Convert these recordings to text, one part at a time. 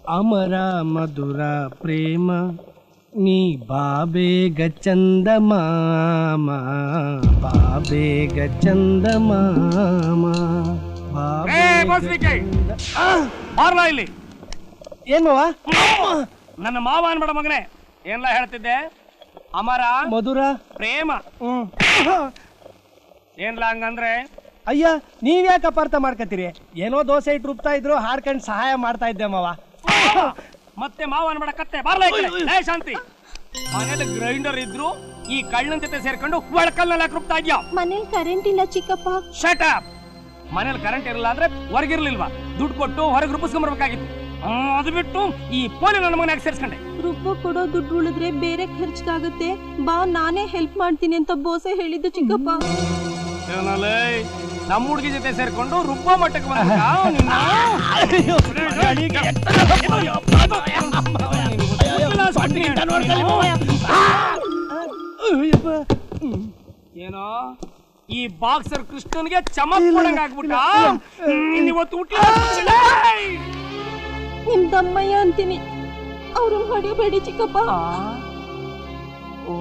ಅಮರ ಮಧುರ ಪ್ರೇಮ ನೀ ಬಾಬೇಗ ಚಂದಮಾಮ ಬಾಬೇಗ ಚಂದಮಾಮ ಇಲ್ಲಿ ಏನ್ ಮಾವ? ನನ್ನ ಮಾವ ಅನ್ಬೇಡ ಮಗನೇ. ಏನ್ಲ ಹೇಳ್ತಿದ್ದೆ? ಅಮರ ಮಧುರ ಪ್ರೇಮ. ಏನ್ಲ ಹಂಗಂದ್ರೆ? ಅಯ್ಯ ನೀವ್ಯಾಕೆ ಅಪಾರ್ಥ ಮಾಡ್ಕತ್ತೀರಿ? ಏನೋ ದೋಸೆ ಇಟ್ಟು ರುಬ್ತಾ ಇದ್ರು, ಹಾಡ್ಕೊಂಡು ಸಹಾಯ ಮಾಡ್ತಾ ಇದ್ದೆ ಮಾವ. ಮತ್ತೆ ಮಾವ ಅನ್ಬೇಡ ಕತ್ತೆ. ಬಾರ್ಲ ಶಾಂತಿ. ಮನೇಲಿ ಗ್ರೈಂಡರ್ ಇದ್ರು ಈ ಕಳ್ಳನ ಜೊತೆ ಸೇರ್ಕೊಂಡು ಒಳಕಲ್ನೆಲ್ಲ ರುಬ್ತಾ ಇದ್ಯಾ? ಮನೇಲಿ ಕರೆಂಟ್ ಇಲ್ಲ ಚಿಕ್ಕಪ್ಪ. Shut up. ಮನೇಲಿ ಕರೆಂಟ್ ಇರಲ್ಲ ಅಂದ್ರೆ ಹೊರಗಿರ್ಲಿಲ್ವಾ? ದುಡ್ಡು ಕೊಟ್ಟು ಹೊರಗೆ ರುಬ್ಬಿಸ್ಕೊಂಡ್ಬರ್ಬೇಕಾಗಿತ್ತು. ಅದು ಬಿಟ್ಟು ಈ ಪೋಲಿ ನನ್ನ ಮಗನಾಗ ಸೇರ್ಸ್ಕೊಂಡೆ. ರುಬ್ಬ ಕೊಡೋ ದುಡ್ಡು ಉಳಿದ್ರೆ ಬೇರೆ ಖರ್ಚಿಗಾಗುತ್ತೆ, ಬಾ ನಾನೇ ಹೆಲ್ಪ್ ಮಾಡ್ತೀನಿ ಅಂತ ಬೋಸೆ ಹೇಳಿದ್ದು ಚಿಕ್ಕಪ್ಪ. ನಮ್ಮ ಹುಡುಗಿ ಜೊತೆ ಸೇರ್ಕೊಂಡು ರುಬ್ಬ ಮಟ್ಟಕ್ಕೆ ಏನೋ ಈ ಬಾಕ್ಸರ್ ಕೃಷ್ಣನ್ಗೆ ಚಮಕ್ ಕೊಡಂಗ ಆಗ್ಬಿಟ್ಟ. ಇವತ್ತು ನಿಮ್ ತಮ್ಮಯ್ಯ ಅಂತೀನಿ, ಅವ್ರನ್ನ ಹೊಡಿಬೇಡಿ ಚಿಕ್ಕಪ್ಪ. ಓ,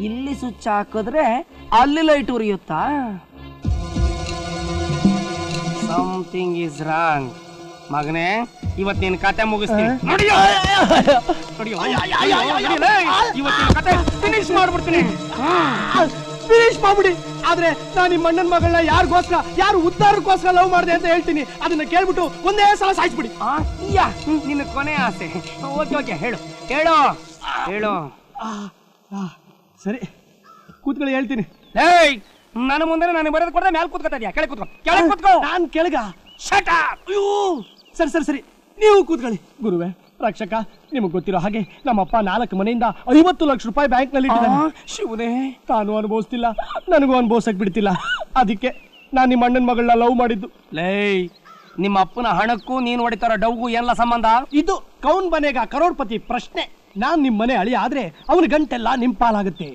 ಇಲ್ಲಿ ಸ್ವಿಚ್ ಹಾಕಿದ್ರೆ ಅಲ್ಲಿ ಲೈಟ್ ಉರಿಯುತ್ತಾ? ಸಮಥಿಂಗ್ ಇಸ್ ರಾಂಗ್ ಮಗನೇ. ಇವತ್ತು ನಿನ್ ಕತೆ ಮುಗಿಸ್ತೀನಿ. ಇವತ್ತಿನ ಕತೆ ಫಿನಿಶ್ ಮಾಡ್ಬಿಡ್ತೀನಿ. ಫಿನಿಶ್ ಮಾಡ್ಬಿಡಿ. ಆದ್ರೆ ನಾನು ನಿಮ್ಮ ಅಣ್ಣನ ಮಗಳನ್ನ ಯಾರಿಗೋಸ್ಕರ, ಯಾರು ಉದ್ದಾರಕ್ಕೋಸ್ಕರ ಲವ್ ಮಾಡಿದೆ ಅಂತ ಹೇಳ್ತೀನಿ. ಅದನ್ನ ಕೇಳ್ಬಿಟ್ಟು ಒಂದೇ ಸಲ ಸಾಯಿಸ್ಬಿಡಿ. ನಿನ್ನ ಕೊನೆ ಆಸೆ. ಓಕೆ ಓಕೆ, ಹೇಳು ಹೇಳು ಹೇಳು. ಸರಿ ಕೂತ್ಕೊಳ್ಳಿ, ಹೇಳ್ತೀನಿ. ಏಯ್, ನನ್ನ ಮುಂದೆ ನಾನು ಬರೋದು ಕೊಡದೆ ಮ್ಯಾಲ್ ಕೂತ್ಕೊತಾ ಇದೆಯಾ? ಕೆಳಗೆ ಕೂತ್ಕೋ, ಕೆಳಗೆ ಕೂತ್ಕೋ. ನಾನು ಕೆಳಗ? Shut up. ಅಯ್ಯೋ, ಸರಿ ಸರಿ ಸರಿ, ನೀವು ಕೂತ್ಕೊಳ್ಳಿ. ಗುರುವೆ ರಕ್ಷಕ, ನಿಮಗೆ ಗೊತ್ತಿರೋ ಹಾಗೆ ನಮ್ಮಪ್ಪ 4 ಮನೆಯಿಂದ 50 ಲಕ್ಷ ರೂಪಾಯಿ ಬ್ಯಾಂಕ್ ನಲ್ಲಿ ಇಟ್ಟಿದ್ದಾನೆ. ಶಿವನೇ, ತಾನು ಅನುಭವಿಸ್ತಿಲ್ಲ, ನನಗೂ ಅನುಭವಿಸಕ್ ಬಿಡ್ತಿಲ್ಲ. ಅದಕ್ಕೆ ನಾನು ನಿಮ್ಮ ಅಣ್ಣನ ಮಗಳನ್ನ ಲವ್ ಮಾಡಿದ್ದು. ಲೈ, ನಿಮ್ಮ ಅಪ್ಪನ ಹಣಕ್ಕೂ ನೀನು ಹೊಡಿತಾರ ಡವ್ಗೂ ಎಲ್ಲ ಸಂಬಂಧ? ಇದು ಕೌನ್ ಬನೇಗ ಕರೋಡ್ಪತಿ ಪ್ರಶ್ನೆ. ನಾನ್ ನಿಮ್ ಮನೆ ಅಳಿ ಆದ್ರೆ ಅವನ ಗಂಟೆಲ್ಲ ನಿಮ್ ಪಾಲಾಗುತ್ತೆ.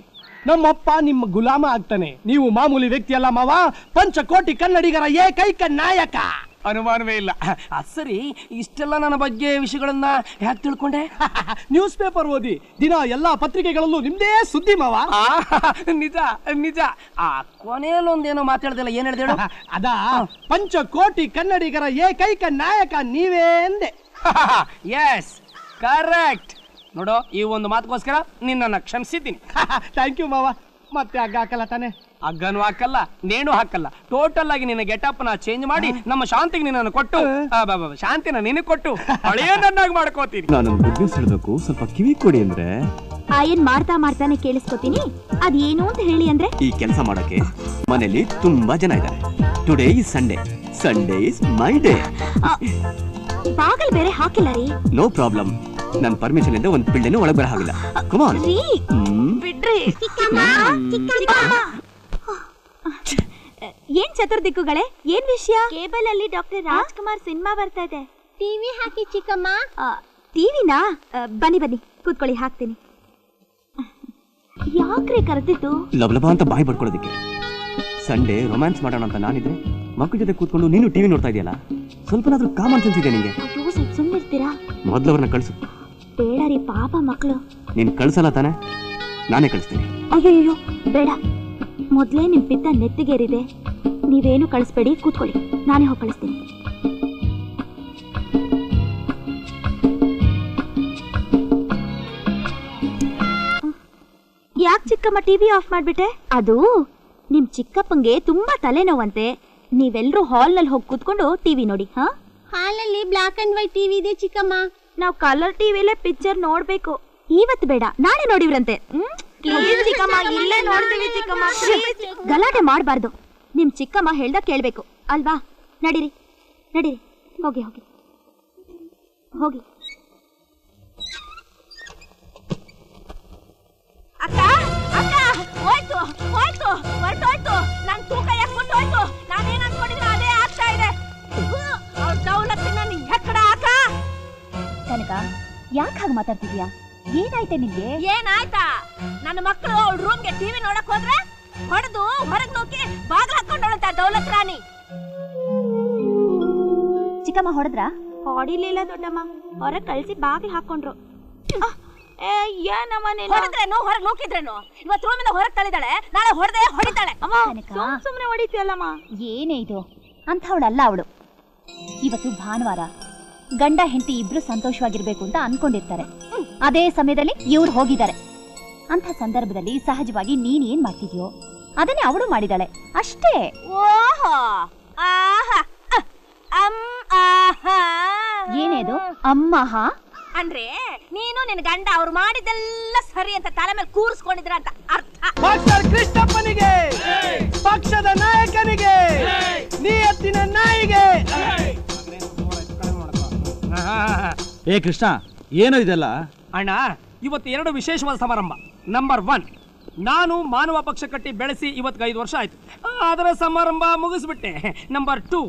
ನಮ್ಮಪ್ಪ ನಿಮ್ಮ ಗುಲಾಮ ಆಗ್ತಾನೆ. ನೀವು ಮಾಮೂಲಿ ವ್ಯಕ್ತಿ ಅಲ್ಲ ಮಾವ, 5 ಕೋಟಿ ಕನ್ನಡಿಗರ ಏಕೈಕ ನಾಯಕ. ಅನುಮಾನವೇ ಇಲ್ಲ. ಸರಿ, ಇಷ್ಟೆಲ್ಲ ನನ್ನ ಬಗ್ಗೆ ವಿಷಯಗಳನ್ನ ಯಾಕೆ ತಿಳ್ಕೊಂಡೆ? ನ್ಯೂಸ್ ಪೇಪರ್ ಓದಿ ದಿನ ಎಲ್ಲಾ ಪತ್ರಿಕೆಗಳಲ್ಲೂ ನಿಮ್ದೇ ಸುದ್ದಿ ಮಾವ. ನಿಜ ನಿಜ. ಆ ಕೊನೆಯಲ್ಲೊಂದೇನೋ ಮಾತಾಡ್ದಿಲ್ಲ, ಏನ್ ಹೇಳ್ದೇಳು? ಅದ 5 ಕೋಟಿ ಕನ್ನಡಿಗರ ಏಕೈಕ ನಾಯಕ ನೀವೇ ಎಂದೆ. Yes, correct. ನೋಡೋ, ಈ ಒಂದು ಮಾತುಗೋಸ್ಕರ ನಿನ್ನನ್ನು ಕ್ಷಮಿಸಿದ್ದೀನಿ. ಥ್ಯಾಂಕ್ ಯು ಮಾವ. ಮತ್ತೆ ಹಗ್ಗ ಹಾಕಲ್ಲ ತಾನೆ? ಹಗ್ಗನು ಹಾಕಲ್ಲ, ನೇಣು ಹಾಕಲ್ಲ. ಟೋಟಲ್ ಆಗಿ ನಿನ್ನ ಗೆಟಪ್ ನ ಚೇಂಜ್ ಮಾಡಿ ನಮ್ಮ ಶಾಂತಿಗೆ ನಿನ್ನನ್ನು ಕೊಟ್ಟು, ಶಾಂತಿನ ನಿನಗೆ ಕೊಟ್ಟು ಹಳೆಯನ್ನಾಗಿ ಮಾಡ್ಕೋತೀನಿ. ನಾನು ಗುಡ್ ನ್ಯೂಸ್ ಹೇಳ್ಬೇಕು, ಸ್ವಲ್ಪ ಕಿವಿ ಕೊಡಿ ಅಂದ್ರೆ. ಏನ್ ಮಾಡ್ತಾ ಮಾಡ್ತಾನೆ ಕೇಳಿಸ್ಕೊತೀನಿ. ಅದೇನು ಅಂತ ಹೇಳಿ ಅಂದ್ರೆ, ಈ ಕೆಲಸ ಮಾಡಕ್ಕೆ ಮನೇಲಿ ತುಂಬಾ ಜನ ಇದ್ದಾರೆ. Today is Sunday, Sunday is my day. ಬಾಗಲ್ ಬೇರೆ ಹಾಕಿಲ್ಲ ರೀ. ನೋ ಪ್ರಾಬ್ಲಮ್, ನನ್ನ ಪರ್ಮಿಷನ್ ಇಂದ ಒಂದು ಪಿಳ್ಳೆನೂ ಒಳಗೆ ಬರ ಹಾಗಿಲ್ಲ. ಕಮ್ ಆನ್ ಬಿಡ್ರಿ. ಏನ್ ಚತುರ್ದಿಕ್ಕುಗಳೇ, ಏನ್ ವಿಷಯ? ಕೇಬಲ್ ಅಲ್ಲಿ ಡಾಕ್ಟರ್ ರಾಜ್ಕುಮಾರ್ ಸಿನಿಮಾ ಬರ್ತಾ ಇದೆ. ಟಿವಿ ಹಾಕಿ ಚಿಕ್ಕಮ್ಮ. ಟಿವಿನಾ? ಬನ್ನಿ ಬನ್ನಿ ಕೂತ್ಕೊಳ್ಳಿ, ಹಾಕ್ತೀನಿ. ಯಾಕ್ರೆ ಕರೆದಿದ್ದು? ಲಬಲಬ ಅಂತ ಬಾಯಿ ಬಡ್ಕೊಳ್ಳೋದಕ್ಕೆ. ಸಂಡೇ ರೊಮ್ಯಾನ್ಸ್ ಮಾಡೋಣ ಅಂತ ನಾನಿದ್ರೆ ಮಕ್ಕಳ ಜೊತೆ ಕೂತ್ಕೊಂಡು ನೀನು ಟಿವಿ ನೋಡ್ತಾ ಇದೆಯಲ್ಲ, ಸ್ವಲ್ಪನಾದ್ರೂ ಕಾಮನ್ ಸೆನ್ಸ್ ಇದೆ ನಿಂಗೆ? ಸ್ವಲ್ಪ ಸುಮ್ಮನಿರ್ತೀರಾ? ಮೊದ್ಲವ್ರನ್ನ ಕಳಿಸು. ಬೇಡ ರೀ, ಪಾಪ ಮಕ್ಕಳು. ನೀನ್ ಕಳ್ಸಲ್ಲ ತಾನೆ? ನಾನೇ ಕಳಿಸ್ತೀನಿ. ಅಯ್ಯೋ ಬೇಡ, ಮೊದ್ಲೇ ನಿಮ್ ಪಿತ್ತ ನೆತ್ತಿಗೇರಿದೆ. ನೀವೇನು ಕಳಿಸ್ಬೇಡಿ, ಕೂತ್ಕೊಳ್ಳಿ, ನಾನೇ ಹೋಗಿ ಕಳಿಸ್ತೀನಿ. ಯಾಕೆ ಚಿಕ್ಕಮ್ಮ ಟಿವಿ ಆಫ್ ಮಾಡ್ಬಿಟ್ಟೆ? ಅದು ನಿಮ್ ಚಿಕ್ಕಪ್ಪಂಗೆ ತುಂಬಾ ತಲೆನೋವಂತೆ. ನೀವೆಲ್ಲರೂ ಹಾಲ್ ನಲ್ಲಿ ಹೋಗಿ ಕೂತ್ಕೊಂಡು ಟಿವಿ ನೋಡಿ. ಹಾಲಲ್ಲಿ ಬ್ಲಾಕ್ ಅಂಡ್ ವೈಟ್ ಟಿವಿ ಇದೆ ಚಿಕ್ಕಮ್ಮ. ನಾವು ಕಲರ್ ಟಿವಿಲೇ ಪಿಕ್ಚರ್ ನೋಡ್ಬೇಕು. ಇವತ್ತು ಬೇಡ, ನಾಳೆ ನೋಡಿವ್ರಂತೆ. ಗಲಾಟೆ ಮಾಡಬಾರ್ದು. ನಿಮ್ ಚಿಕ್ಕಮ್ಮ ಹೇಳ್ದ ಕೇಳ್ಬೇಕು ಅಲ್ವಾ? ನಡೀರಿ ನಡೀರಿ, ಹೋಗಿ ಹೋಗಿ ಹೋಗಿ. ಅಕ್ಕ ಅಕ್ಕ, ಹೋಯ್ತು ಹೋಯ್ತು, ಹೊರಟೋಯ್ತು. ನನ್ ತೂಕ ಯಾಕೊಂಡು ಹೋಯ್ತು. ನಾನೇನ್ ಅನ್ಕೊಂಡಿದ್ರೆ ಅದೇ ಆಗ್ತಾ ಇದೆ. ದೌಲತ್ತಿನ ನಿಂಗೆ ಹೆಕ್ಕಡ ಅಕ್ಕ. ಕನಕ, ಯಾಕೆ ಹಾಗೆ ಮಾತಾಡ್ತಿದ್ಯಾ? ಏನಾಯ್ತೆ ನಿಂಗೆ? ಏನಾಯ್ತಾ? ನನ್ನ ಮಕ್ಕಳು ಅವಳ ರೂಮ್ಗೆ ಟಿವಿ ನೋಡಕ್ ಹೋದ್ರೆ ಹೊಡೆದು ಹೊರಗ್ ನೋಕಿ ಬಾಗಿಲು ಹಾಕೊಂಡೋಳಂತ ದೌಲತ್ ರಾಣಿ. ಚಿಕ್ಕಮ್ಮ ಹೊಡೆದ್ರ? ಹೊಡಿಲಿಲ್ಲ ದೊಡ್ಡಮ್ಮ, ಹೊರಗೆ ಕಳಿಸಿ ಬಾಗಿಲು ಹಾಕೊಂಡ್ರು. ಏನಮ್ಮ ಹೊಡೆದ್ರೇನು ಹೊರಗೆ ನೂಕಿದ್ರೇನು? ಇವತ್ತು ರೂಮಿಂದ ಹೊರಗೆ ತಳ್ಳಿದಾಳೆ, ನಾಳೆ ಹೊಡೆದೇ ಹೊಡಿತಾಳೆ. ಸುಮ್ಮನೆ ಹೊಡಿತೀಯಲ್ಲಮ್ಮ. ಏನೇ ಇದು, ಅಂಥವಳಲ್ಲ ಅವಳು. ಇವತ್ತು ಭಾನುವಾರ, ಗಂಡ ಹೆಂಡತಿ ಇಬ್ರು ಸಂತೋಷವಾಗಿರ್ಬೇಕು ಅಂತ ಅನ್ಕೊಂಡಿರ್ತಾರೆ. ಅದೇ ಸಮಯದಲ್ಲಿ ಇವ್ರು ಹೋಗಿದ್ದಾರೆ. ಅಂಥ ಸಂದರ್ಭದಲ್ಲಿ ಸಹಜವಾಗಿ ನೀನ್ ಏನ್ ಮಾಡ್ತಿದ್ಯೋ ಅದನ್ನೇ ಅವಳು ಮಾಡಿದಾಳೆ ಅಷ್ಟೇ. ಓಹೋ, ಆಹಾ, ಏನೇದು ಅಮ್ಮಹ ಅಂದ್ರೆ ನೀನು ನಿನ್ನ ಗಂಡ ಅವ್ರು ಮಾಡಿದೆಲ್ಲ ಸರಿ ಅಂತ ತಲೆ ಮೇಲೆ ಕೂರಿಸ್ಕೊಂಡಿದ್ರ ಅಂತ ಅರ್ಥ. ಡಾಕ್ಟರ್ ಕೃಷ್ಣಪ್ಪನಿಗೆ, ಪಕ್ಷದ ನಾಯಕನಿಗೆ, ನಿಯತ್ತಿನ ನಾಯಿಗೆ. ಏ ಕೃಷ್ಣ, ಏನೋ ಇದೆಲ್ಲ? ಅಣ್ಣ, ಇವತ್ತು 2 ವಿಶೇಷವಾದ ಸಮಾರಂಭ. ನಂಬರ್ 1, ನಾನು ಮಾನವ ಪಕ್ಷ ಕಟ್ಟಿ ಬೆಳೆಸಿ ಇವತ್ತು 5 ವರ್ಷ ಆಯ್ತು, ಅದರ ಸಮಾರಂಭ ಮುಗಿಸ್ಬಿಟ್ಟೆ. ನಂಬರ್ 2,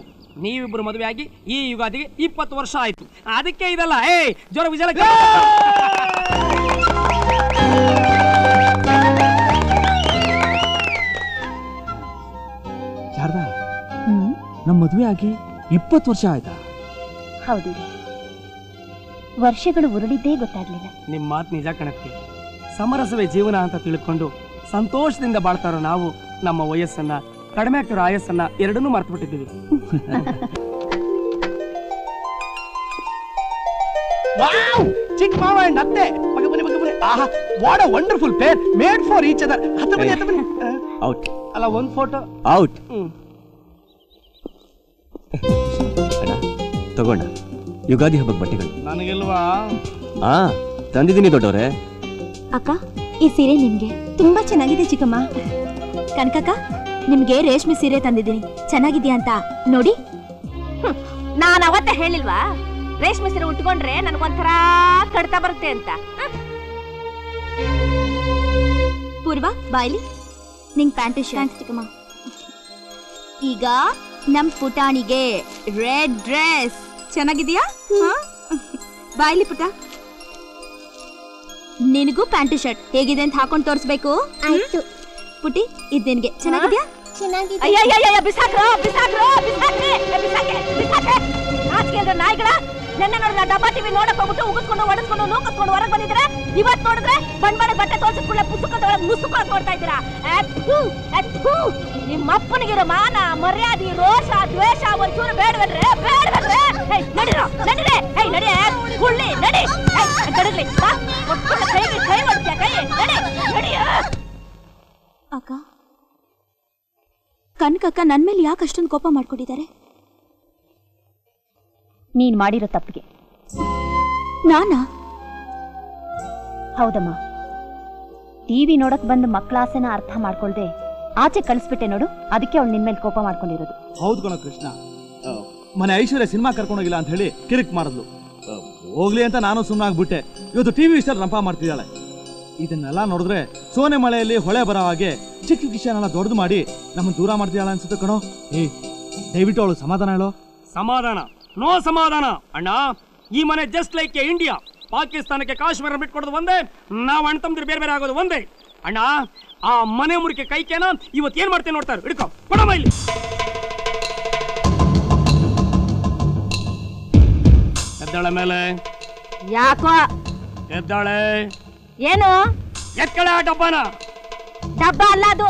ನೀವಿಬ್ರು ಮದುವೆ ಆಗಿ ಈ ಯುಗಾದಿಗೆ 20 ವರ್ಷ ಆಯ್ತು. ಅದಕ್ಕೆ ಇದಲ್ಲ. ಜೋರ ವಿಜಯ. ಶಾರದಾ, ನಮ್ಮ ಮದುವೆ ಆಗಿ 20 ವರ್ಷ ಆಯ್ತಾ? ಹೌದು, ವರ್ಷಗಳು ಉರುಳಿದ್ದೇ ಗೊತ್ತಾಗ್ಲಿಲ್ಲ. ನಿಮ್ ಮಾತು ನಿಜ ಕಣಕ್ಕೆ. ಸಮರಸವೇ ಜೀವನ ಅಂತ ತಿಳ್ಕೊಂಡು ಸಂತೋಷದಿಂದ ಬಾಳ್ತಾರೋ ನಾವು ನಮ್ಮ ವಯಸ್ಸನ್ನ, ಕಡಿಮೆ ಆಗ್ತಿರೋ ಆಯಸ್ಸನ್ನ ಎರಡನ್ನೂ ಮರ್ತು ಬಿಟ್ಟಿದ್ದೀವಿ. ಚಿಕ್ಕ ಮಾವ ಅಂಡ್ ಅತ್ತೆ, ಮಗ ಬನ್ನಿ ಮಗ ಬನ್ನಿ. ಆಹಾ, what a wonderful pair, made for each other. ಹತ್ತು ಬನ್ನಿ ಹತ್ತು ಬನ್ನಿ. ಔಟ್ ಅಲ್ಲ, ಒಂದು ಫೋಟೋ ಔಟ್. ತಗೊಂಡ ಯುಗಾದಿ ಹಬ್ಬದ ಬಟ್ಟೆಗಳು ನನಗಿಲ್ವಾ? ತಂದಿದ್ದೀನಿ ದೊಡ್ಡವ್ರೆ. ಅಕ್ಕ, ಈ ಸೀರೆ ನಿಮ್ಗೆ ತುಂಬಾ ಚೆನ್ನಾಗಿದೆ. ಚಿಕ್ಕಮ್ಮ, ಕನಕಕ್ಕ, ನಿಮ್ಗೆ ರೇಷ್ಮೆ ಸೀರೆ ತಂದಿದ್ದೀನಿ, ಚೆನ್ನಾಗಿದ್ಯಾ ಅಂತ ನೋಡಿ. ನಾನು ಅವತ್ತೇ ಹೇಳಿಲ್ವಾ, ರೇಷ್ಮೆ ಸೀರೆ ಉಟ್ಕೊಂಡ್ರೆ ನನಗೊಂಥರ ಕಡ್ತಾ ಬರುತ್ತೆ ಅಂತ. ಪೂರ್ವ, ಬಾಯ್ಲಿ, ನಿಂಗ್ ಪ್ಯಾಂಟ್ ಶರ್ಟ್. ಚಿಕ್ಕಮ್ಮ, ಈಗ ನಮ್ ಪುಟಾಣಿಗೆ ರೆಡ್ ಡ್ರೆಸ್ ಚೆನ್ನಾಗಿದ್ಯಾ? ಬಾಯ್ಲಿ ಪುಟ, ನಿನಗೂ ಪ್ಯಾಂಟ್ ಶರ್ಟ್ ಹೇಗಿದೆ ಅಂತ ಹಾಕೊಂಡು ತೋರಿಸ್ಬೇಕು. ಆಯ್ತು ಪುಟಿ, ಇದ್ ನಿನ್ಗೆ ಚೆನ್ನಾಗಿದ್ಯಾ? ಚೆನ್ನಾಗಿದೆ. ಅಯ್ಯಯ್ಯಯ್ಯ, ಬಿಸಾಕ್ರೋ ಬಿಸಾಕ್ರೋ ಬಿಸಾಕ್ರಿ, ಬಿಸಾಕೆ ಬಿಸಾಕೆ. ನಾಚಿಕೆ ಅಂದ್ರೆ ನಾಯಿಗಳ. ನೆನ್ನೆ ನೋಡಿದ್ರೆ ಡಬ್ಬಾ ಟಿವಿ ನೋಡಕ್ ಹೋಗ್ಬಿಟ್ಟು ಉಗಿಸ್ಕೊಂಡು ಒಡಿಸ್ಕೊಂಡು ನೂಕಿಸ್ಕೊಂಡು ಹೊರಗೆ ಬಂದಿದ್ರೆ, ಇವತ್ತು ನೋಡಿದ್ರೆ ಬಣ್ಣ ಬಟ್ಟೆ ತೋರಿಸಿದ್ಕೊಳ್ಳೆ ಪುಸ್ತಕದೊಳಗೆ ಮುಸುಕೊಂಡು ನೋಡ್ತಾ ಇದ್ದೀರಾ. ನಿಮ್ಮ ಅಪ್ಪನಿಗಿರೋ ಮಾನ, ಮರ್ಯಾದೆ, ರೋಷ, ದ್ವೇಷ ಒಂಚೂರು ಬೇಡಬೇಡ್ರೆ ಬೇಡಬೇಡ್ರೆ. ನಡಿರೋ ನಡಿರೆ, ನಡಿ ಹುಳ್ಳಿ ನಡಿ, ನಡಿರ್ಲಿ ಕೈಗೆ ಕೈ ಮಾಡ್ತೀಯ, ಕೈ ನಡಿ ನಡಿಯ. ಅಕ್ಕ, ಕನಕಕ್ಕ ನನ್ ಮೇಲೆ ಯಾಕೆ ಅಷ್ಟೊಂದು ಕೋಪ ಮಾಡ್ಕೊಂಡಿದ್ದಾರೆ? ನೀನ್ ಮಾಡಿರೋ ತಪ್ಪಿಗೆ. ನಾನಾ? ಹೌದಮ್ಮ, ಟಿವಿ ನೋಡಕ್ ಬಂದ ಮಕ್ಕಳ ಆಸೆನ ಅರ್ಥ ಮಾಡ್ಕೊಳ್ದೆ ಆಚೆ ಕಳಿಸ್ಬಿಟ್ಟೆ ನೋಡು, ಅದಕ್ಕೆ ಅವಳು ನಿನ್ ಮೇಲೆ ಕೋಪ ಮಾಡ್ಕೊಂಡಿರೋದು. ಹೌದು ಕಣ ಕೃಷ್ಣ, ಮನೆ ಐಶ್ವರ್ಯ ಸಿನಿಮಾ ಕರ್ಕೊಂಡೋಗಿಲ್ಲ ಅಂತ ಹೇಳಿ ಕಿರಿಕ್ ಮಾಡಿದ್ಲು. ಹೋಗ್ಲಿ ಅಂತ ನಾನು ಸುಮ್ಮನಾಗ್ಬಿಟ್ಟೆ. ಇವತ್ತು ಟಿವಿ ವಿಷಯ ರಂಪ ಮಾಡ್ತಿದ್ದಾಳೆ. ಇದನ್ನೆಲ್ಲ ನೋಡಿದ್ರೆ ಸೋನೆ ಮಳೆಯಲ್ಲಿ ಹೊಳೆ ಬರೋ ಹಾಗೆ ಚಿಕ್ಕ ವಿಷಯನೆಲ್ಲ ದೊಡ್ಡದು ಮಾಡಿ ನಮ್ಮನ್ನು ದೂರ ಮಾಡ್ತಿದ್ದಾಳೆ ಅನ್ಸುತ್ತೆ ಕಣೋ. ದಯವಿಟ್ಟು ಅವಳು ಸಮಾಧಾನ ಹೇಳೋ. ಸಮಾಧಾನ? ನೋ ಸಮಾಧಾನ ಅಣ್ಣ. ಈ ಮನೆ ಜಸ್ಟ್ ಲೈಕ್ ಇಂಡಿಯಾ. ಪಾಕಿಸ್ತಾನಕ್ಕೆ ಕಾಶ್ಮೀರ ಬಿಟ್ಕೊಡೋದು ಒಂದೇ, ನಾವು ಅಣ್ಣ ತಮ್ಮದಿರು ಬೇರೆ ಬೇರೆ ಆಗೋದು ಒಂದೇ. ಅಣ್ಣ, ಆ ಮನೆ ಮುರಿಕೆ ಕೈಕೇನ ಇವತ್ತು ಏನ್ ಮಾಡ್ತೇನೆ ನೋಡ್ತಾರೆ. ಹಿಡ್ಕೊ, ಕೊಡಮ್ಮ ಇಲ್ಲಿ. ಎದ್ದಾಳೆ ಮೇಲೆ. ಯಾಕೋ ಎದ್ದಾಳೆ. ಏನು? ಎತ್ಕಳೆ ಆ ಡಬ್ಬನ. ಡಬ್ಬ ಅಲ್ಲ ಅದು,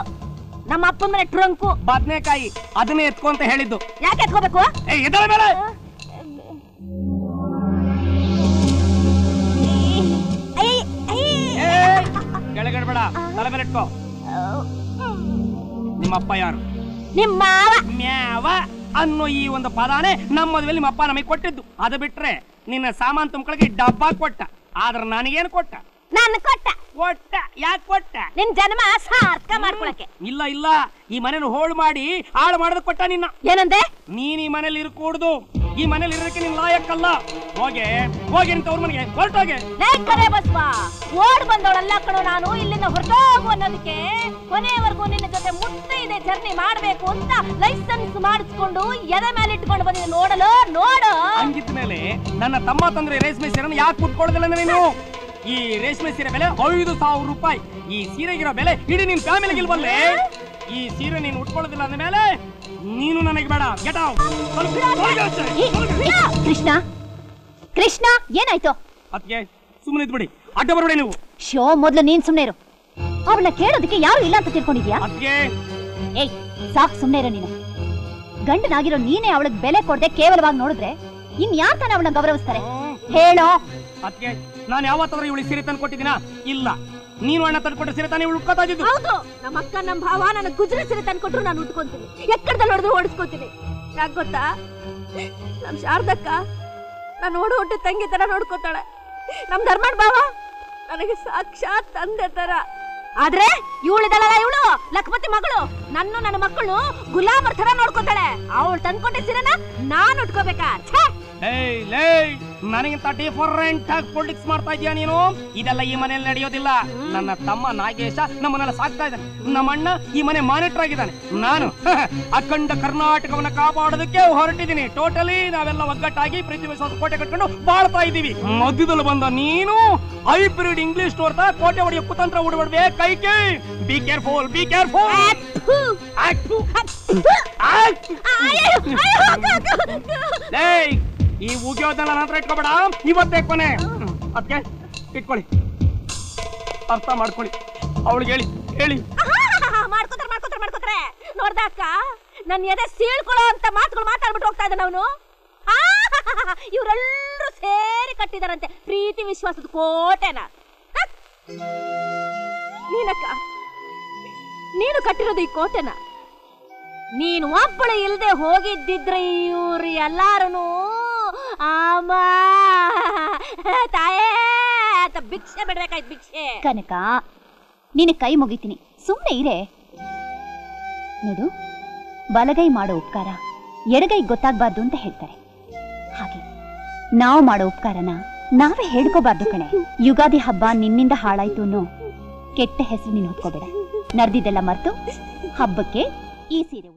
ನಮ್ಮ ಅಪ್ಪನ ಮನೆ ಟ್ರಂಕು. ಬದನೆಕಾಯಿ, ಅದನ್ನೇ ಎತ್ಕೊ ಅಂತ ಹೇಳಿದ್ದು. ಯಾಕೆ ಎತ್ಕೋಬೇಕು? ಎದ್ದಾಳೆ ಮೇಲೆ. ಕೆಳಗಡೆ ಬೇಡ, ತಲೆ ಮೇಲೆ ಇಟ್ಕೋ. ನಿಮ್ಮಪ್ಪ ಯಾರು? ನಿಮ್ಮ ಮಾವ. ಮ್ಯಾವ ಅನ್ನೋ ಈ ಒಂದು ಪದಾನೇ ನಮ್ಮ ಮದುವೆಯಲ್ಲಿ ನಿಮ್ಮ ಅಪ್ಪ ನಮಗೆ ಕೊಟ್ಟಿದ್ದು. ಅದು ಬಿಟ್ರೆ ನಿನ್ನ ಸಾಮಾನು ತುಂಬ್ಕೊಳಕ್ಕೆ ಡಬ್ಬ ಕೊಟ್ಟ, ಆದ್ರೆ ನನಗೇನು ಕೊಟ್ಟ? ನಾನು ಕೊಟ್ಟ. ಕೊಟ್ಟ? ಯಾಕೆ ಕೊಟ್ಟ? ನಿನ್ ಜನ್ಮ ಸಾರ್ಥ ಮಾಡ್ಕೊಳಕ್ಕೆ. ಇಲ್ಲ ಇಲ್ಲ, ಈ ಮನೇನ ಹೋಳು ಮಾಡಿ ಹಾಳು ಮಾಡೋದು ಕೊಟ್ಟ ನಿನ್ನ. ಏನಂದೆ? ನೀನ್ ಈ ಮನೇಲಿ ಇರ್ಕೂಡ್ದು, ಈ ಮನೇಲಿ ಇರೋದಕ್ಕೆ ನಿನ್ ಲಾಯಕ್ಕಲ್ಲ. ಹೋಗೆ ಹೋಗಿ ನಿಂತ ಅವ್ರ ಮನೆಗೆ ಹೊರಟೋಗೆ. ಕರೆ ಬಸ್ವ, ಓಡ್ ಬಂದವಳಲ್ಲ ಕಣೋ ನಾನು, ಇಲ್ಲಿಂದ ಹೊರಟೋಗು ಅನ್ನೋದಕ್ಕೆ. ಕೊನೆಯವರೆಗೂ ನಿನ್ನ ಜೊತೆ ಮುತ್ತೆ ಇದೆ ಜರ್ನಿ ಮಾಡ್ಬೇಕು ಅಂತ ಲೈಸೆನ್ಸ್ ಮಾಡಿಸ್ಕೊಂಡು ಎದೆ ಮೇಲೆ ಇಟ್ಕೊಂಡು ಬಂದಿದ್ದೆ. ನೋಡಲು ನೋಡು. ಹಂಗಿದ್ಮೇಲೆ ನನ್ನ ತಮ್ಮ ತಂದ್ರೆ ರೇಷ್ಮೆ ಸೀರೆನ ಯಾಕೆ ಮುಟ್ಕೊಳ್ಳೋದಿಲ್ಲ ನೀನು? ಈ ರೇಷ್ಮೆ ಸೀರೆ ಬೆಲೆ 5,000 ರೂಪಾಯಿ. ಈ ಸೀರೆಗಿರೋ ಬೆಲೆ ಇಡೀ ನಿನ್ ಫ್ಯಾಮಿಲಿಗೆ ಇಲ್ವಲ್ಲೇ. ಈ ಸೀರೆ ನೀನು ಉಟ್ಕೊಳ್ಳೋದಿಲ್ಲ ಅಂದ ಮೇಲೆ ನೀನು ನನಗೆ ಬೇಡ. Get out. ಕೃಷ್ಣ, ಕೃಷ್ಣ ಏನಾಯ್ತು? ಅದಕ್ಕೆ ಸುಮ್ಮನೆ ಇದ್ಬಿಡಿ, ಅಡ್ಡ ಬರಬೇಡಿ ನೀವು. ಶೋ ಮೊದ್ಲು ನೀನ್ ಸುಮ್ನೆ ಇರು. ಅವಳನ್ನ ಕೇಳೋದಕ್ಕೆ ಯಾರು ಇಲ್ಲ ಅಂತ ತಿಳ್ಕೊಂಡಿದ್ಯಾ? ಅದಕ್ಕೆ ಏಯ್ ಸಾಕ್ ಸುಮ್ನೆ ಇರೋ ನೀನು. ಗಂಡನಾಗಿರೋ ನೀನೇ ಅವಳಿಗೆ ಬೆಲೆ ಕೊಡದೆ ಕೇವಲವಾಗಿ ನೋಡಿದ್ರೆ ಇನ್ ಯಾರ್ ತಾನೆ ಅವಳನ್ನ ಗೌರವಿಸ್ತಾರೆ ಹೇಳೋ? ಅದಕ್ಕೆ ನಾನು ಯಾವತ್ತಾದ್ರೂ ಇವಳಿಗೆ ಸೀರೆ ತಂದು ಕೊಟ್ಟಿದ್ದೀನ? ಇಲ್ಲ. ನೀನು ಅಣ್ಣ ತಂದ್ಕೊಟ್ಟ ಸೀರೆ ತಾನೇ ಇವಳು ಉಟ್ಕೋತಾ ಇದ್ದಿದ್ದು. ಹೌದು, ನಮ್ಮ ಅಕ್ಕ ನಮ್ಮ ಭಾವ ನನಗೆ ಗುಜರಿ ಸೀರೆ ತಂದ್ಕೊಟ್ರು ನಾನು ಉಟ್ಕೊಂತೀನಿ, ಎಕ್ಕಡದಲ್ಲಿ ಹೊಡೆದು ಓಡಿಸ್ಕೊತೀನಿ. ಯಾಕೆ ಗೊತ್ತಾ, ನಮ್ ಶಾರದಕ್ಕ ನಾನು ನೋಡು ಹೊಟ್ಟೆ ತಂಗಿ ತರ ನೋಡ್ಕೋತಾಳೆ. ನಮ್ ಧರ್ಮಣ್ಣ ಭಾವ ನನಗೆ ಸಾಕ್ಷಾತ್ ತಂದೆ ತರ. ಆದ್ರೆ ಇವಳಿದಳಲ್ಲ, ಇವಳು ಲಕ್ಷ್ಮತಿ ಮಗಳು, ನನ್ನ ಮಕ್ಕಳು ಗುಲಾಮರ್ ತರ ನೋಡ್ಕೋತಾಳೆ. ಅವಳು ತಂದ್ಕೊಂಡೆ ಸೀರೆನ ನಾನು ಉಟ್ಕೋಬೇಕಾ? ನನಗಿಂತ ಡಿಫರೆಂಟ್ ಆಗಿ ಪೊಲಿಟಿಕ್ಸ್ ಮಾಡ್ತಾ ಇದೀಯ ನೀನು. ಇದೆಲ್ಲ ಈ ಮನೆಯಲ್ಲಿ ನಡೆಯೋದಿಲ್ಲ. ನನ್ನ ತಮ್ಮ ನಾಗೇಶ ನಮ್ಮನ್ನೆಲ್ಲ ಸಾಕ್ತಾ ಇದ್ದಾನೆ, ನಮ್ಮ ಅಣ್ಣ ಈ ಮನೆ ಮಾನಿಟರ್ ಆಗಿದ್ದಾನೆ. ನಾನು ಅಖಂಡ ಕರ್ನಾಟಕವನ್ನ ಕಾಪಾಡೋದಕ್ಕೆ ಹೊರಟಿದ್ದೀನಿ. ಟೋಟಲಿ ನಾವೆಲ್ಲ ಒಗ್ಗಟ್ಟಾಗಿ ಪ್ರೀತಿ ವಿಶ್ವಾಸ ಕೋಟೆ ಕಟ್ಕೊಂಡು ಬಾಳ್ತಾ ಇದೀವಿ. ಮಧ್ಯದಲ್ಲಿ ಬಂದ ನೀನು ಹೈಬ್ರಿಡ್ ಇಂಗ್ಲಿಷ್ ತೋರ್ತಾ ಕೋಟೆ ಹೊಡೆಯೋ ಕುತಂತ್ರ ಹುಡುಗಡ್ಬೇ ಕೈಕೆ. Be careful, be careful. ಈ ಉಗಿಯೋದೆಲ್ಲ ನಂತರ ಇಟ್ಕೋಬೇಡ, ಇವತ್ತೇ ಕೊನೆ. ಅದಕ್ಕೆ ಇಟ್ಕೊಳ್ಳಿ, ಅರ್ಥ ಮಾಡ್ಕೊಳ್ಳಿ. ಅವಳಿಗೆ ಹೇಳಿ ಹೇಳಿ ಮಾಡ್ಕೋತಾರೆ. ನೋಡ್ದ ಅಕ್ಕ, ನನ್ನ ಎದೆ ಸೀಳ್ಕೊಳ್ಳೋ ಅಂತ ಮಾತುಗಳು ಮಾತಾಡ್ಬಿಟ್ಟು ಹೋಗ್ತಾ ಇದ್ದಾನೆ ಅವನು. ಇವರೆಲ್ಲರೂ ಸೇರಿ ಕಟ್ಟಿದಾರಂತೆ ಪ್ರೀತಿ ವಿಶ್ವಾಸದ ಕೋಟೆನ. ನೀನಕ್ಕ, ನೀನು ಕಟ್ಟಿರೋದು ಈ ಕೋಟೆನ. ನೀನು ಒಬ್ಬಳು ಇಲ್ದೆ ಹೋಗಿದ್ದಿದ್ರೆ ಇವ್ರು ಎಲ್ಲಾರು ಆಮ ತಾಯೇ ಅಂತ ಭಿಕ್ಷೆ ಬಿಡ್ಬೇಕಾಯ್ತು, ಭಿಕ್ಷೆ. ಕನಕ, ನಿನ್ನ ಕೈ ಮುಗಿತೀನಿ, ಸುಮ್ಮನೆ ಇರೇ. ನೋಡು, ಬಲಗೈ ಮಾಡೋ ಉಪಕಾರ ಎಡಗೈ ಗೊತ್ತಾಗಬಾರ್ದು ಅಂತ ಹೇಳ್ತಾರೆ. ಹಾಗೆ ನಾವು ಮಾಡೋ ಉಪಕಾರನ ನಾವೇ ಹೇಳ್ಕೋಬಾರ್ದು ಕಣೆ. ಯುಗಾದಿ ಹಬ್ಬ ನಿನ್ನಿಂದ ಹಾಳಾಯ್ತು ಅನ್ನೋ ಕೆಟ್ಟ ಹೆಸರು ನೀನು ಹೊತ್ಕೋಬೇಡ. ನಡೆದಿದ್ದೆಲ್ಲ ಮರೆತು ಹಬ್ಬಕ್ಕೆ ಈ ಸೀರೆ